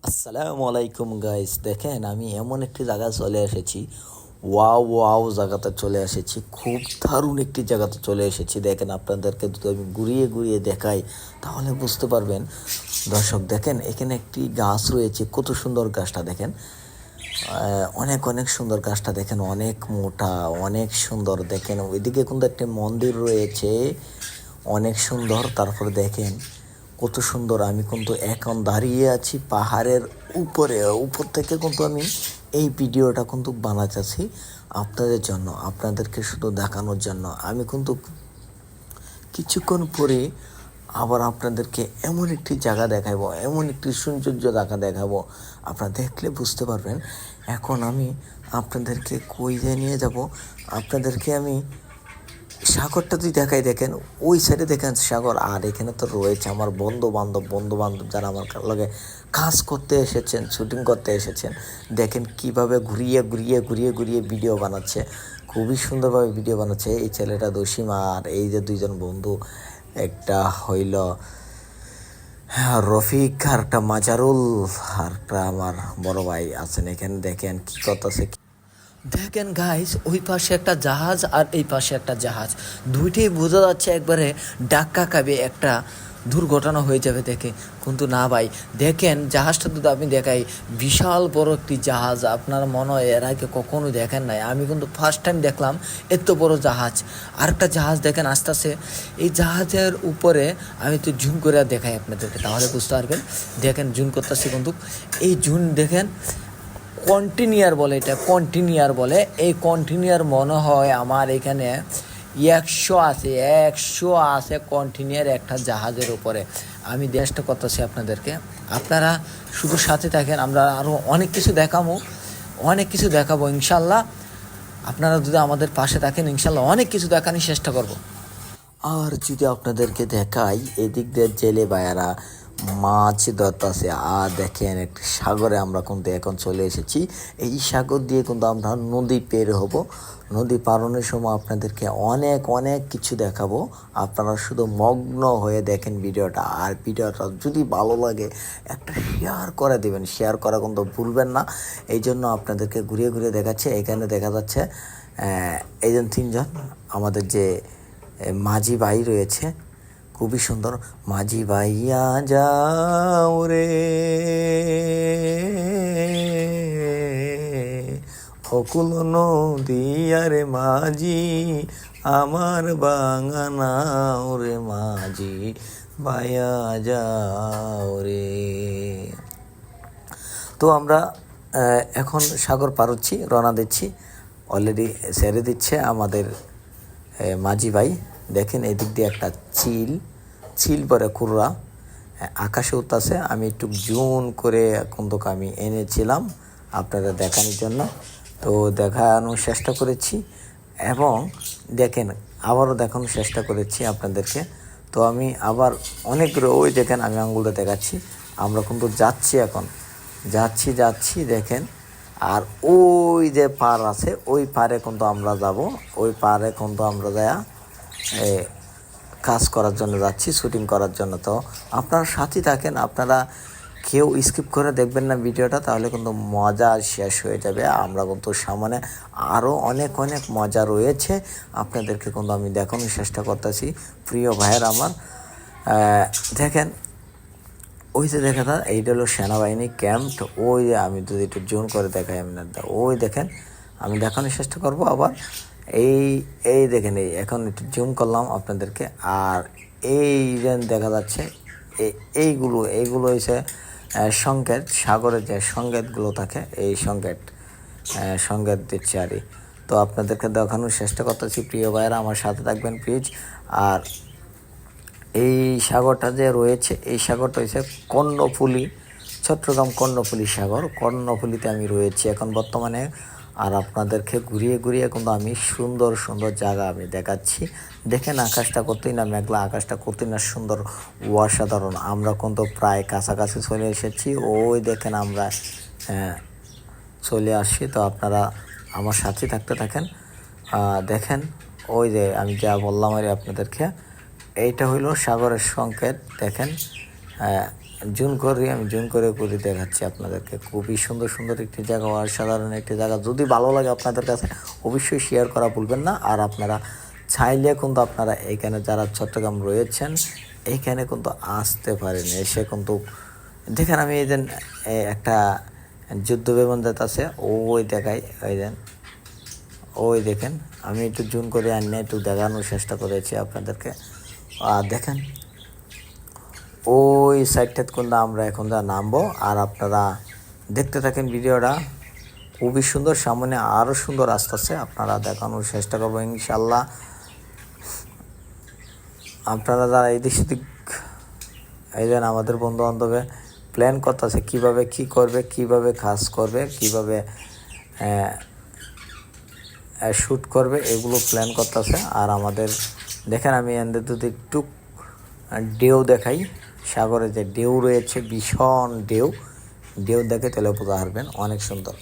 আসসালামু আলাইকুম গাইস, দেখেন আমি এমন একটি জায়গায় চলে এসেছি। ওয়াও ওয়াও জায়গাতে চলে এসেছি, খুব দারুণ একটি জায়গাতে চলে এসেছি। দেখেন আপনাদেরকে যদি আমি ঘুরিয়ে ঘুরিয়ে দেখাই তাহলে বুঝতে পারবেন। দর্শক দেখেন এখানে একটি গাছ রয়েছে, কত সুন্দর গাছটা দেখেন। অনেক অনেক সুন্দর গাছটা দেখেন, অনেক মোটা, অনেক সুন্দর। দেখেন ওইদিকে কিন্তু একটি মন্দির রয়েছে, অনেক সুন্দর। তারপরে দেখেন কত সুন্দর। আমি কিন্তু এখন দাঁড়িয়ে আছি পাহাড়ের উপরে, উপর থেকে কিন্তু আমি এই ভিডিওটা কিন্তু বানাতেছি আপনাদের জন্য, আপনাদেরকে শুধু দেখানোর জন্য। আমি কিন্তু কিছুক্ষণ পরে আবার আপনাদেরকে এমন একটি জায়গা দেখাবো, এমন একটি সৌন্দর্য জায়গা দেখাবো, আপনারা দেখলে বুঝতে পারবেন। এখন আমি আপনাদেরকে কই নিয়ে যাব, আপনাদেরকে আমি সাগরটা তুই দেখাই। দেখেন ওই সাইডে দেখেন সাগর, আর এখানে তো রয়েছে আমার বন্ধু বান্ধব যারা আমার লগে কাজ করতে এসেছেন, শুটিং করতে এসেছেন। দেখেন কিভাবে ঘুরিয়ে ঘুরিয়ে ঘুরিয়ে ঘুরিয়ে ভিডিও বানাচ্ছে, খুবই সুন্দরভাবে ভিডিও বানাচ্ছে এই ছেলেটা দসিম। আর এই যে দুইজন বন্ধু, একটা হইল রফিক আর একটা মাজারুল, আর একটা আমার বড় ভাই আছেন এখানে। দেখেন কি করতেছে। দেখেন গাইস, ওই পাশে একটা জাহাজ আর এই পাশে একটা জাহাজ, দুইটাই বোঝা যাচ্ছে একবারে ডাক্কা খাবে, একটা দুর্ঘটনা হয়ে যাবে দেখে। কিন্তু না ভাই, দেখেন জাহাজটা যদি আপনি দেখাই, বিশাল বড় একটি জাহাজ। আপনার মনে হয় এর আগে কখনো দেখেন নাই, আমি কিন্তু ফার্স্ট টাইম দেখলাম এত বড় জাহাজ। আরেকটা জাহাজ দেখেন আসতেছে, এই জাহাজের উপরে আমি তো জুম করে দেখাই আপনাদেরকে, তাহলে বুঝতে পারবেন। দেখেন জুম করতেছি কিন্তু, এই জুম দেখেন কন্টিনিউয়ার বলে, এটা কন্টিনিউয়ার বলে। এই কন্টিনিউয়ার মনে হয় আমার এখানে 100 আছে কন্টিনিউয়ার একটা জাহাজের উপরে। আমি দেশটা করতেছি আপনাদেরকে, আপনারা শুধু সাথে থাকেন, আমরা আরও অনেক কিছু দেখাবো ইনশাল্লাহ। আপনারা যদি আমাদের পাশে থাকেন ইনশাল্লাহ অনেক কিছু দেখানোর চেষ্টা করব। আর যদি আপনাদেরকে দেখাই, এদিক দিয়ে জেলে ভাইয়ারা মাছ ধরতেছে। আর দেখেন একটি সাগরে আমরা কিন্তু এখন চলে এসেছি। এই সাগর দিয়ে কিন্তু আমরা নদী পের হব। নদী পারানোর সময় আপনাদেরকে অনেক অনেক কিছু দেখাবো, আপনারা শুধু মগ্ন হয়ে দেখেন ভিডিওটা। আর ভিডিওটা যদি ভালো লাগে একটা শেয়ার করে দেবেন, শেয়ার করা কিন্তু ভুলবেন না। এই জন্য আপনাদেরকে ঘুরিয়ে ঘুরিয়ে দেখাচ্ছে। এখানে দেখা যাচ্ছে এই তিনজন আমাদের যে মাঝি ভাই রয়েছে, খুবই সুন্দর। মাঝি ভাইয়া যাও রে অকুল নদিয়ারে মাঝি, আমার বাঙানাও রে মাঝি ভাইয়া যাও রে। তো আমরা এখন সাগর পার হচ্ছি, রওনা দিচ্ছি। অলরেডি ছেড়ে দিচ্ছে আমাদের মাঝি ভাই। দেখেন এদিক দিয়ে একটা চিল পরে কুর্রা আকাশে উঠতেছে। আমি একটু জুম করে কিন্তু আমি এনেছিলাম আপনাদের দেখানোর জন্য, তো দেখানোর চেষ্টা করেছি। এবং দেখেন আবারও দেখানোর চেষ্টা করেছি আপনাদেরকে। তো আমি আবার অনেকগুলো, ওই দেখেন আমি আঙুলটা দেখাচ্ছি। আমরা কিন্তু যাচ্ছি, এখন যাচ্ছি দেখেন। আর ওই যে পার আছে, ওই পারে কিন্তু আমরা যাব, ওই পারে কিন্তু আমরা যায়া কাজ করার জন্য যাচ্ছি, শুটিং করার জন্য। তো আপনারা সাথে থাকেন, আপনারা কেউ স্কিপ করে দেখবেন না ভিডিওটা, তাহলে কিন্তু মজা শেষ হয়ে যাবে। আমরা কিন্তু সামনে আরও অনেক অনেক মজা রয়েছে, আপনাদেরকে কিন্তু আমি দেখানোর চেষ্টা করতেছি প্রিয় ভাইয়ের আমার। দেখেন ওই যে দেখা যায় এইটা হলো সেনাবাহিনী ক্যাম্প। ওই যে আমি যদি একটু জুম করে দেখাই আপনাদের, ওই দেখেন আমি দেখানোর চেষ্টা করব আবার। এই দেখেন, এই এখন একটু জুম করলাম আপনাদেরকে। আর এই যে দেখা যাচ্ছে এইগুলো হচ্ছে সংকেত, সাগরের যে সংকেতগুলো থাকে, এই সংকেত দিচ্ছে আর। তো আপনাদেরকে দেখানোর চেষ্টা করতেছি প্রিয় ভাইয়েরা, আমার সাথে থাকবেন প্লিজ। আর এই সাগরটা যে রয়েছে, এই সাগরটা হচ্ছে কর্ণফুলী, চট্টগ্রাম কর্ণফুলী সাগর। কর্ণফুলীতে আমি রয়েছি এখন বর্তমানে। আর আপনাদেরকে ঘুরিয়ে ঘুরিয়ে কিন্তু আমি সুন্দর সুন্দর জায়গা আমি দেখাচ্ছি। দেখেন আকাশটা কতই না মেঘলা, আকাশটা কতই না সুন্দর, অসাধারণ। আমরা কিন্তু প্রায় কাছাকাছি চলে এসেছি। ওই দেখেন আমরা চলে আসছি। তো আপনারা আমার সাথে থাকতে থাকেন। দেখেন ওই যে আমি যা বললাম আর আপনাদেরকে, এইটা হইল সাগরের সংকেত। দেখেন আমি জুম করে করে দেখাচ্ছি আপনাদেরকে। খুবই সুন্দর সুন্দর একটি জায়গা, অসাধারণ একটি জায়গা। যদি ভালো লাগে আপনাদের কাছে অবশ্যই শেয়ার করা ভুলবেন না। আর আপনারা চাইলে কিন্তু আপনারা এখানে যারা চট্টগ্রাম রয়েছেন এইখানে কিন্তু আসতে পারেন। এসে কিন্তু দেখেন আমি এই যে একটা যুদ্ধ বিমান আছে ওই দেখাই, ওই দেখেন আমি একটু জুম করে আনিয়ে একটু দেখানোর চেষ্টা করেছি আপনাদেরকে। আর দেখেন ওই সাইডটাতে কিন্তু আমরা এখন যা নামবো, আর আপনারা দেখতে থাকেন ভিডিওটা। খুবই সুন্দর, সামনে আরও সুন্দর আসতেছে, আপনারা দেখানোর চেষ্টা করবো ইনশাল্লাহ। আপনারা যারা এদিক সেদিক এই যেন আমাদের বন্ধু বান্ধবে প্ল্যান করতেছে কীভাবে কী করবে, কীভাবে কাজ করবে, কীভাবে শ্যুট করবে, এগুলো প্ল্যান করতেছে। আর আমাদের দেখেন আমি এদের যদি একটু ঢেউ দেখাই, সাগরে যে ঢেউ রয়েছে, ভীষণ ঢেউ দেখে তাহলে বোঝা পারবেন, অনেক সুন্দর।